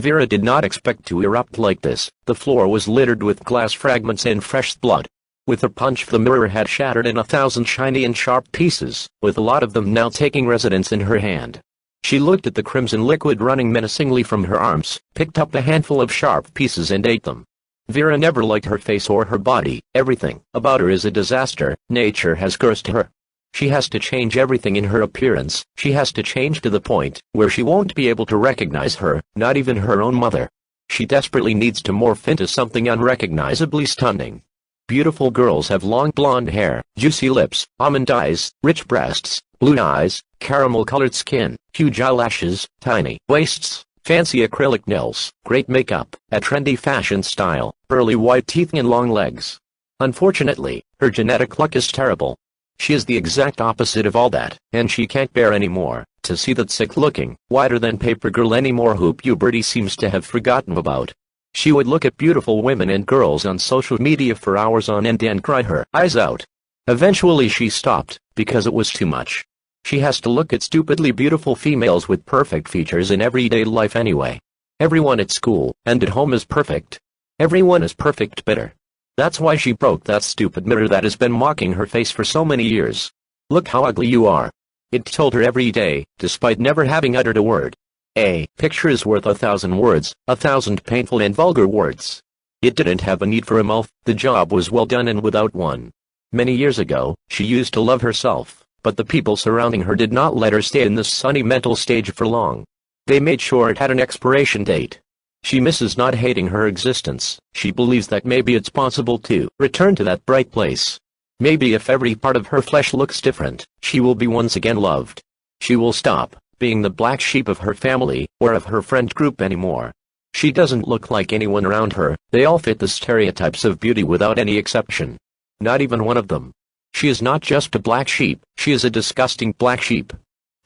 Vera did not expect to erupt like this. The floor was littered with glass fragments and fresh blood. With a punch, the mirror had shattered in 1,000 shiny and sharp pieces, with a lot of them now taking residence in her hand. She looked at the crimson liquid running menacingly from her arms, picked up a handful of sharp pieces and ate them. Vera never liked her face or her body. Everything about her is a disaster. Nature has cursed her. She has to change everything in her appearance. She has to change to the point where she won't be able to recognize her, not even her own mother. She desperately needs to morph into something unrecognizably stunning. Beautiful girls have long blonde hair, juicy lips, almond eyes, rich breasts, blue eyes, caramel-colored skin, huge eyelashes, tiny waists, fancy acrylic nails, great makeup, a trendy fashion style, pearly white teeth and long legs. Unfortunately, her genetic luck is terrible. She is the exact opposite of all that, and she can't bear anymore to see that sick-looking, whiter-than-paper girl anymore who puberty seems to have forgotten about. She would look at beautiful women and girls on social media for hours on end and cry her eyes out. Eventually she stopped, because it was too much. She has to look at stupidly beautiful females with perfect features in everyday life anyway. Everyone at school and at home is perfect. Everyone is perfect better. That's why she broke that stupid mirror that has been mocking her face for so many years. Look how ugly you are. It told her every day, despite never having uttered a word. A picture is worth 1,000 words, 1,000 painful and vulgar words. It didn't have a need for a mouth. The job was well done and without one. Many years ago, she used to love herself, but the people surrounding her did not let her stay in this sunny mental stage for long. They made sure it had an expiration date. She misses not hating her existence. She believes that maybe it's possible to return to that bright place. Maybe if every part of her flesh looks different, she will be once again loved. She will stop being the black sheep of her family, or of her friend group anymore. She doesn't look like anyone around her. They all fit the stereotypes of beauty without any exception. Not even one of them. She is not just a black sheep, she is a disgusting black sheep.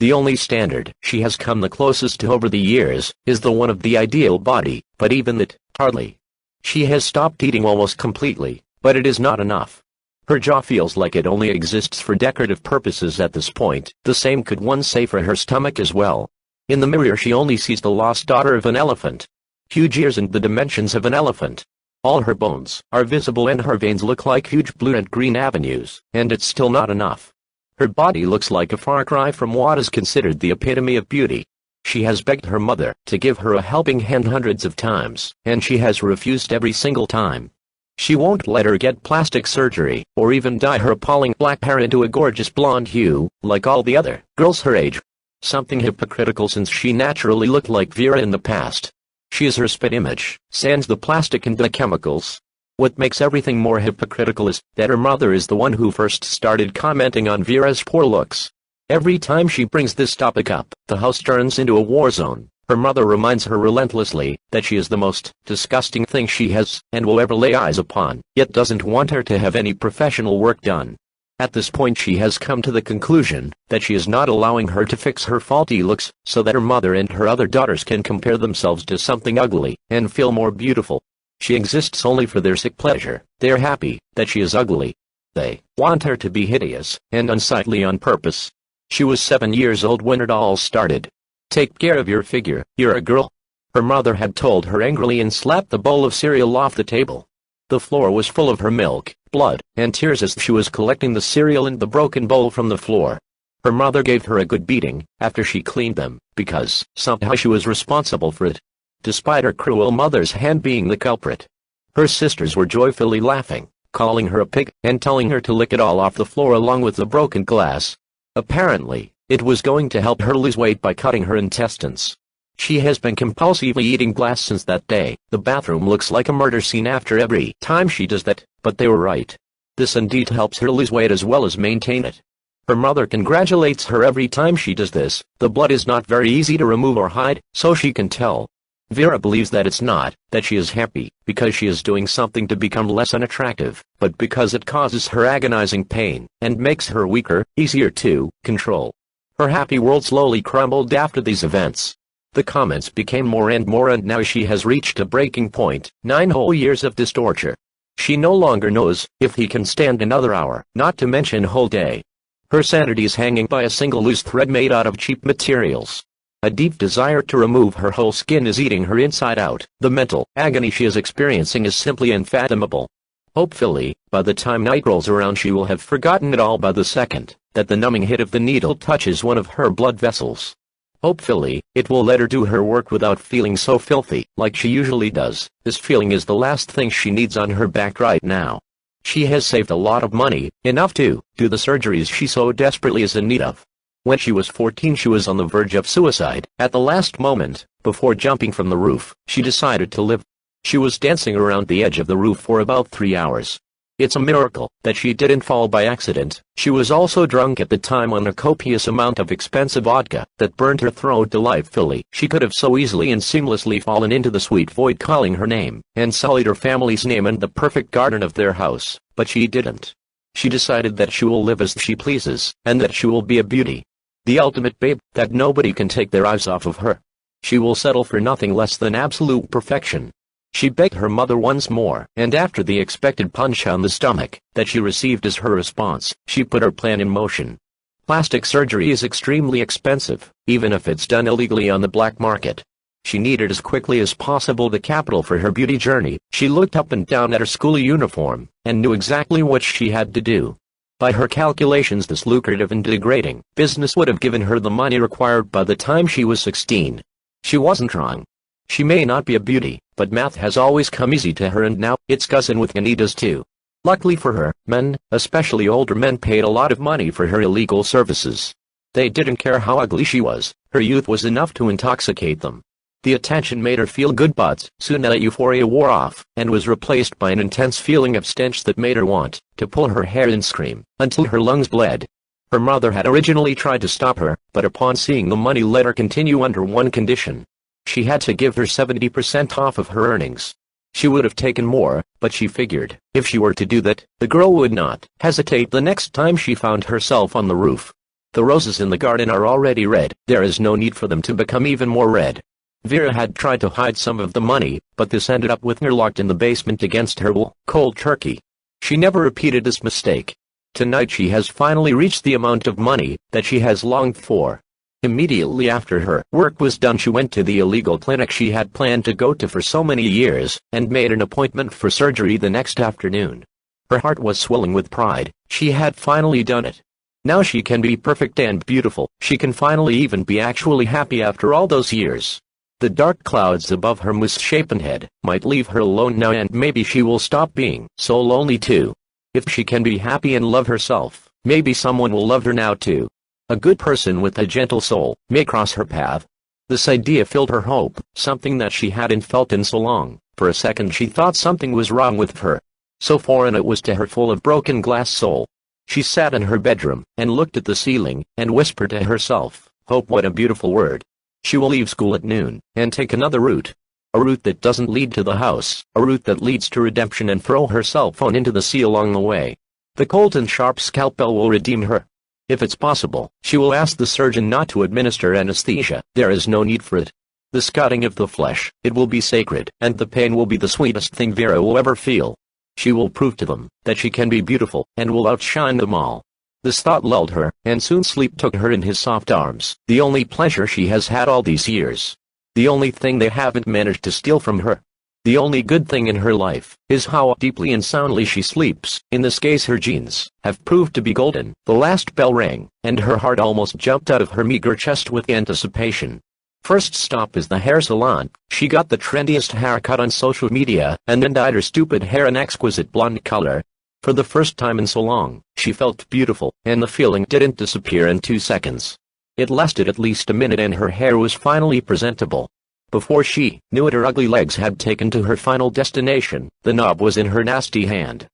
The only standard she has come the closest to over the years is the one of the ideal body, but even that, hardly. She has stopped eating almost completely, but it is not enough. Her jaw feels like it only exists for decorative purposes at this point. The same could one say for her stomach as well. In the mirror she only sees the lost daughter of an elephant. Huge ears and the dimensions of an elephant. All her bones are visible and her veins look like huge blue and green avenues, and it's still not enough. Her body looks like a far cry from what is considered the epitome of beauty. She has begged her mother to give her a helping hand hundreds of times, and she has refused every single time. She won't let her get plastic surgery, or even dye her appalling black hair into a gorgeous blonde hue, like all the other girls her age. Something hypocritical since she naturally looked like Vera in the past. She is her spit image, sans the plastic and the chemicals. What makes everything more hypocritical is that her mother is the one who first started commenting on Vera's poor looks. Every time she brings this topic up, the house turns into a war zone. Her mother reminds her relentlessly that she is the most disgusting thing she has and will ever lay eyes upon, yet doesn't want her to have any professional work done. At this point she has come to the conclusion that she is not allowing her to fix her faulty looks so that her mother and her other daughters can compare themselves to something ugly and feel more beautiful. She exists only for their sick pleasure. They are happy that she is ugly. They want her to be hideous and unsightly on purpose. She was 7 years old when it all started. Take care of your figure, you're a girl. Her mother had told her angrily and slapped the bowl of cereal off the table. The floor was full of her milk, blood, and tears as she was collecting the cereal and the broken bowl from the floor. Her mother gave her a good beating after she cleaned them, because somehow she was responsible for it. Despite her cruel mother's hand being the culprit. Her sisters were joyfully laughing, calling her a pig, and telling her to lick it all off the floor along with the broken glass. Apparently, it was going to help her lose weight by cutting her intestines. She has been compulsively eating glass since that day. The bathroom looks like a murder scene after every time she does that, but they were right. This indeed helps her lose weight as well as maintain it. Her mother congratulates her every time she does this. The blood is not very easy to remove or hide, so she can tell. Vera believes that it's not that she is happy because she is doing something to become less unattractive, but because it causes her agonizing pain and makes her weaker, easier to control. Her happy world slowly crumbled after these events. The comments became more and more, and now she has reached a breaking point. 9 whole years of this torture. She no longer knows if he can stand another hour, not to mention whole day. Her sanity is hanging by a single loose thread made out of cheap materials. A deep desire to remove her whole skin is eating her inside out. The mental agony she is experiencing is simply unfathomable. Hopefully, by the time night rolls around she will have forgotten it all by the second that the numbing hit of the needle touches one of her blood vessels. Hopefully, it will let her do her work without feeling so filthy, like she usually does. This feeling is the last thing she needs on her back right now. She has saved a lot of money, enough to do the surgeries she so desperately is in need of. When she was 14 she was on the verge of suicide. At the last moment, before jumping from the roof, she decided to live. She was dancing around the edge of the roof for about 3 hours. It's a miracle that she didn't fall by accident. She was also drunk at the time on a copious amount of expensive vodka that burned her throat delightfully. She could have so easily and seamlessly fallen into the sweet void calling her name, and sullied her family's name and the perfect garden of their house, but she didn't. She decided that she will live as she pleases, and that she will be a beauty. The ultimate babe, that nobody can take their eyes off of her. She will settle for nothing less than absolute perfection. She begged her mother once more, and after the expected punch on the stomach that she received as her response, she put her plan in motion. Plastic surgery is extremely expensive, even if it's done illegally on the black market. She needed as quickly as possible the capital for her beauty journey. She looked up and down at her school uniform, and knew exactly what she had to do. By her calculations, this lucrative and degrading business would have given her the money required by the time she was 16. She wasn't wrong. She may not be a beauty, but math has always come easy to her, and now it's cousin with Anita's too. Luckily for her, men, especially older men, paid a lot of money for her illegal services. They didn't care how ugly she was. Her youth was enough to intoxicate them. The attention made her feel good, but soon that euphoria wore off, and was replaced by an intense feeling of stench that made her want to pull her hair and scream until her lungs bled. Her mother had originally tried to stop her, but upon seeing the money let her continue under one condition. She had to give her 70% off of her earnings. She would have taken more, but she figured, if she were to do that, the girl would not hesitate the next time she found herself on the roof. The roses in the garden are already red. There is no need for them to become even more red. Vera had tried to hide some of the money, but this ended up with her locked in the basement against her will. Cold turkey. She never repeated this mistake. Tonight she has finally reached the amount of money that she has longed for. Immediately after her work was done, she went to the illegal clinic she had planned to go to for so many years, and made an appointment for surgery the next afternoon. Her heart was swelling with pride. She had finally done it. Now she can be perfect and beautiful. She can finally even be actually happy after all those years. The dark clouds above her misshapen head might leave her alone now, and maybe she will stop being so lonely too. If she can be happy and love herself, maybe someone will love her now too. A good person with a gentle soul may cross her path. This idea filled her hope, something that she hadn't felt in so long. For a second she thought something was wrong with her. So foreign it was to her, full of broken glass soul. She sat in her bedroom, and looked at the ceiling, and whispered to herself, hope. What a beautiful word. She will leave school at noon, and take another route. A route that doesn't lead to the house, a route that leads to redemption, and throw her cell phone into the sea along the way. The cold and sharp scalpel will redeem her. If it's possible, she will ask the surgeon not to administer anesthesia. There is no need for it. The cutting of the flesh, it will be sacred, and the pain will be the sweetest thing Vera will ever feel. She will prove to them that she can be beautiful, and will outshine them all. This thought lulled her, and soon sleep took her in his soft arms. The only pleasure she has had all these years. The only thing they haven't managed to steal from her. The only good thing in her life is how deeply and soundly she sleeps. In this case her genes have proved to be golden. The last bell rang, and her heart almost jumped out of her meager chest with anticipation. First stop is the hair salon. She got the trendiest haircut on social media, and then dyed her stupid hair an exquisite blonde color. For the first time in so long, she felt beautiful, and the feeling didn't disappear in 2 seconds. It lasted at least a minute, and her hair was finally presentable. Before she knew it, her ugly legs had taken to her final destination. The knob was in her nasty hand.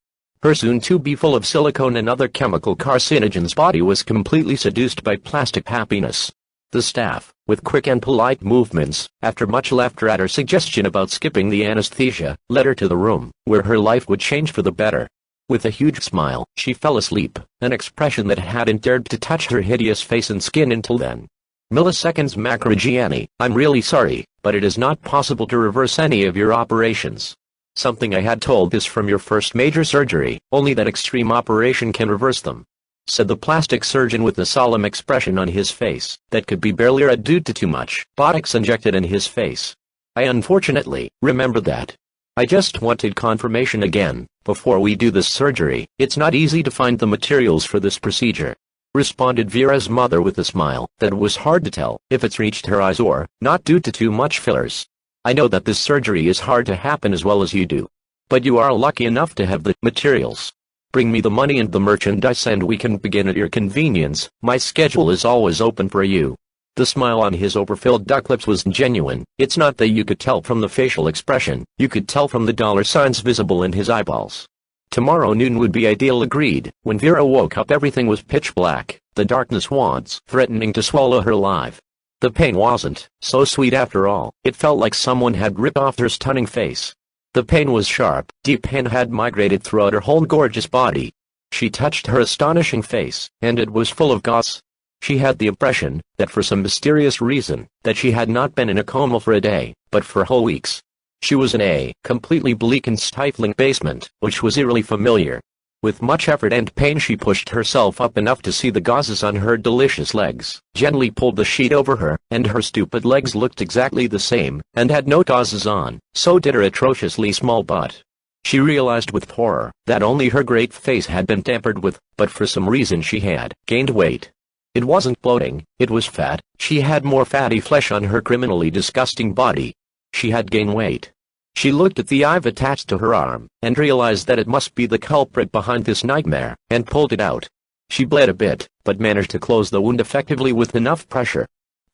Her soon-to-be full of silicone and other chemical carcinogens body was completely seduced by plastic happiness. The staff, with quick and polite movements, after much laughter at her suggestion about skipping the anesthesia, led her to the room, where her life would change for the better. With a huge smile, she fell asleep, an expression that hadn't dared to touch her hideous face and skin until then. Milliseconds Macrogiani, I'm really sorry, but it is not possible to reverse any of your operations. Something I had told this from your first major surgery, only that extreme operation can reverse them. said the plastic surgeon with a solemn expression on his face that could be barely read due to too much botox injected in his face. I unfortunately remember that. I just wanted confirmation again, before we do this surgery. It's not easy to find the materials for this procedure, responded Vera's mother with a smile that was hard to tell if it's reached her eyes or not due to too much fillers. I know that this surgery is hard to happen as well as you do. But you are lucky enough to have the materials. Bring me the money and the merchandise and we can begin at your convenience. My schedule is always open for you. The smile on his overfilled duck lips was genuine. It's not that you could tell from the facial expression, you could tell from the dollar signs visible in his eyeballs. Tomorrow noon would be ideal, agreed. When Vera woke up everything was pitch black, the darkness was threatening to swallow her alive. The pain wasn't so sweet after all. It felt like someone had ripped off her stunning face. The pain was sharp, deep and had migrated throughout her whole gorgeous body. She touched her astonishing face, and it was full of gauze. She had the impression that for some mysterious reason, that she had not been in a coma for a day, but for whole weeks. She was in a completely bleak and stifling basement, which was eerily familiar. With much effort and pain she pushed herself up enough to see the gauzes on her delicious legs, gently pulled the sheet over her, and her stupid legs looked exactly the same, and had no gauzes on, so did her atrociously small butt. She realized with horror that only her great face had been tampered with, but for some reason she had gained weight. It wasn't bloating, it was fat. She had more fatty flesh on her criminally disgusting body. She had gained weight. She looked at the IV attached to her arm, and realized that it must be the culprit behind this nightmare, and pulled it out. She bled a bit, but managed to close the wound effectively with enough pressure.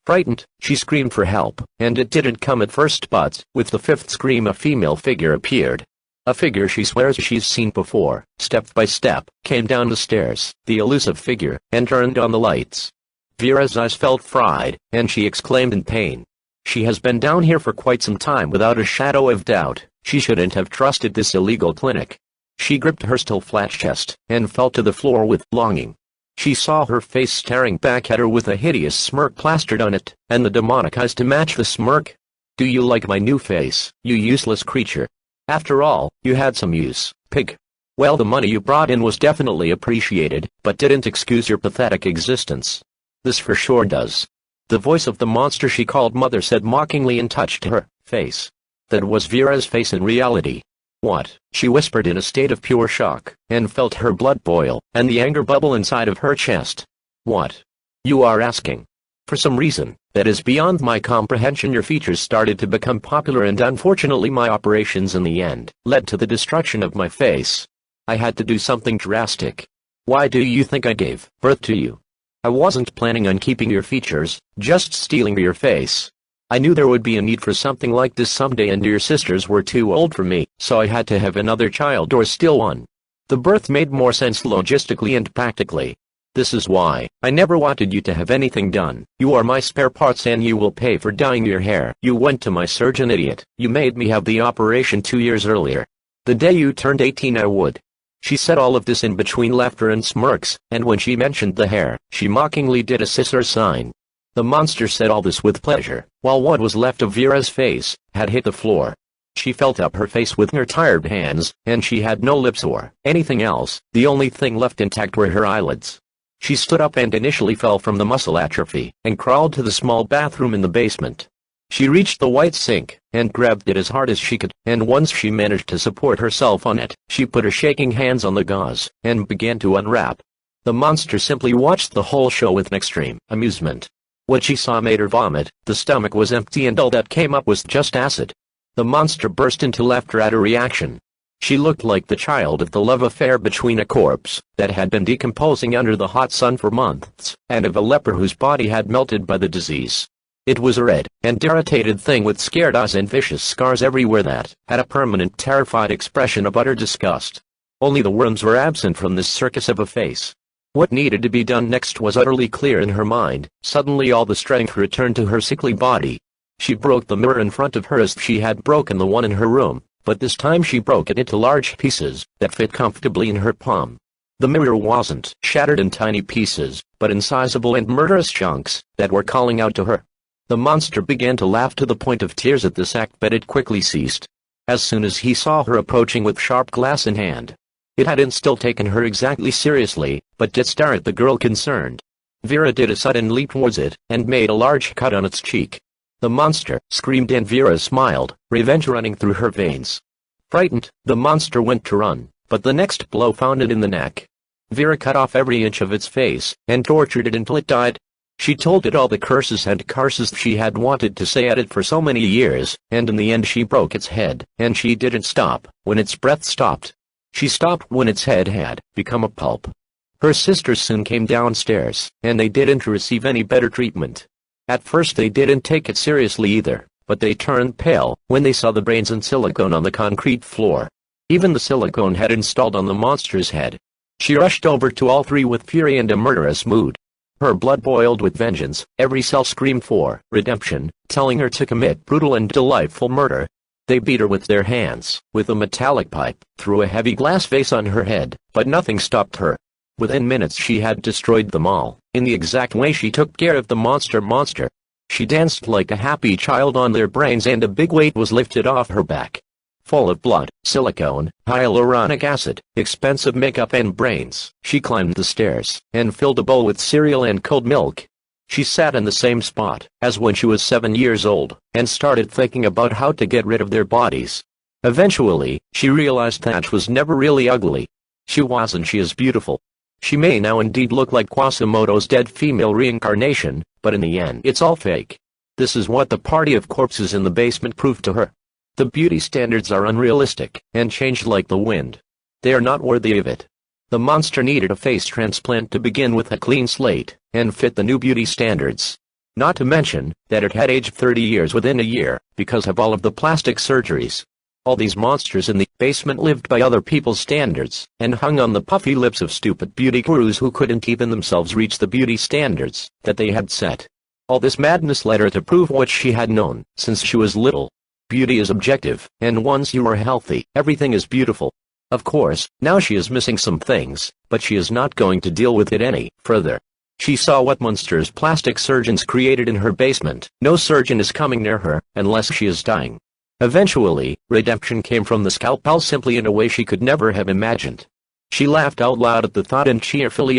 Frightened, she screamed for help, and it didn't come at first, but with the fifth scream a female figure appeared. A figure she swears she's seen before, step by step, came down the stairs, the elusive figure, and turned on the lights. Vera's eyes felt fried, and she exclaimed in pain. She has been down here for quite some time without a shadow of doubt. She shouldn't have trusted this illegal clinic. She gripped her still flat chest, and fell to the floor with longing. She saw her face staring back at her with a hideous smirk plastered on it, and the demonic eyes to match the smirk. Do you like my new face, you useless creature? After all, you had some use, pig. Well, the money you brought in was definitely appreciated, but didn't excuse your pathetic existence. This for sure does. The voice of the monster she called mother said mockingly and touched her face. That was Vera's face in reality. What? She whispered in a state of pure shock, and felt her blood boil, and the anger bubble inside of her chest. What? You are asking? For some reason that is beyond my comprehension, your features started to become popular, and unfortunately my operations in the end led to the destruction of my face. I had to do something drastic. Why do you think I gave birth to you? I wasn't planning on keeping your features, just stealing your face. I knew there would be a need for something like this someday, and your sisters were too old for me, so I had to have another child or steal one. The birth made more sense logistically and practically. This is why I never wanted you to have anything done. You are my spare parts and you will pay for dyeing your hair. You went to my surgeon, idiot. You made me have the operation 2 years earlier. The day you turned 18 I would. She said all of this in between laughter and smirks, and when she mentioned the hair, she mockingly did a scissor sign. The monster said all this with pleasure, while what was left of Vera's face had hit the floor. She felt up her face with her tired hands, and she had no lips or anything else. The only thing left intact were her eyelids. She stood up and initially fell from the muscle atrophy, and crawled to the small bathroom in the basement. She reached the white sink, and grabbed it as hard as she could, and once she managed to support herself on it, she put her shaking hands on the gauze, and began to unwrap. The monster simply watched the whole show with extreme amusement. What she saw made her vomit. The stomach was empty and all that came up was just acid. The monster burst into laughter at her reaction. She looked like the child of the love affair between a corpse that had been decomposing under the hot sun for months, and of a leper whose body had melted by the disease. It was a red and irritated thing with scared eyes and vicious scars everywhere that had a permanent terrified expression of utter disgust. Only the worms were absent from this circus of a face. What needed to be done next was utterly clear in her mind. Suddenly all the strength returned to her sickly body. She broke the mirror in front of her as she had broken the one in her room. But this time she broke it into large pieces that fit comfortably in her palm. The mirror wasn't shattered in tiny pieces, but in sizable and murderous chunks that were calling out to her. The monster began to laugh to the point of tears at this act, but it quickly ceased. As soon as he saw her approaching with sharp glass in hand, It hadn't still taken her exactly seriously, but did stare at the girl concerned. Vera did a sudden leap towards it, and made a large cut on its cheek. The monster screamed and Vera smiled, revenge running through her veins. Frightened, the monster went to run, but the next blow found it in the neck. Vera cut off every inch of its face, and tortured it until it died. She told it all the curses and curses she had wanted to say at it for so many years, and in the end she broke its head, and she didn't stop when its breath stopped. She stopped when its head had become a pulp. Her sisters soon came downstairs, and they didn't receive any better treatment. At first they didn't take it seriously either, but they turned pale when they saw the brains and silicone on the concrete floor. Even the silicone had installed on the monster's head. She rushed over to all three with fury and a murderous mood. Her blood boiled with vengeance, every cell screamed for redemption, telling her to commit brutal and delightful murder. They beat her with their hands, with a metallic pipe, threw a heavy glass vase on her head, but nothing stopped her. Within minutes she had destroyed them all, in the exact way she took care of the monster. She danced like a happy child on their brains and a big weight was lifted off her back. Full of blood, silicone, hyaluronic acid, expensive makeup and brains, she climbed the stairs, and filled a bowl with cereal and cold milk. She sat in the same spot as when she was 7 years old, and started thinking about how to get rid of their bodies. Eventually, she realized that she was never really ugly. She was and she is beautiful. She may now indeed look like Quasimodo's dead female reincarnation, but in the end it's all fake. This is what the party of corpses in the basement proved to her. The beauty standards are unrealistic, and change like the wind. They are not worthy of it. The monster needed a face transplant to begin with a clean slate, and fit the new beauty standards. Not to mention, that it had aged 30 years within a year, because of all of the plastic surgeries. All these monsters in the basement lived by other people's standards, and hung on the puffy lips of stupid beauty gurus who couldn't even themselves reach the beauty standards that they had set. All this madness led her to prove what she had known since she was little. Beauty is objective, and once you are healthy, everything is beautiful. Of course, now she is missing some things, but she is not going to deal with it any further. She saw what monsters plastic surgeons created in her basement. No surgeon is coming near her, unless she is dying. Eventually, redemption came from the scalpel simply in a way she could never have imagined. She laughed out loud at the thought and cheerfully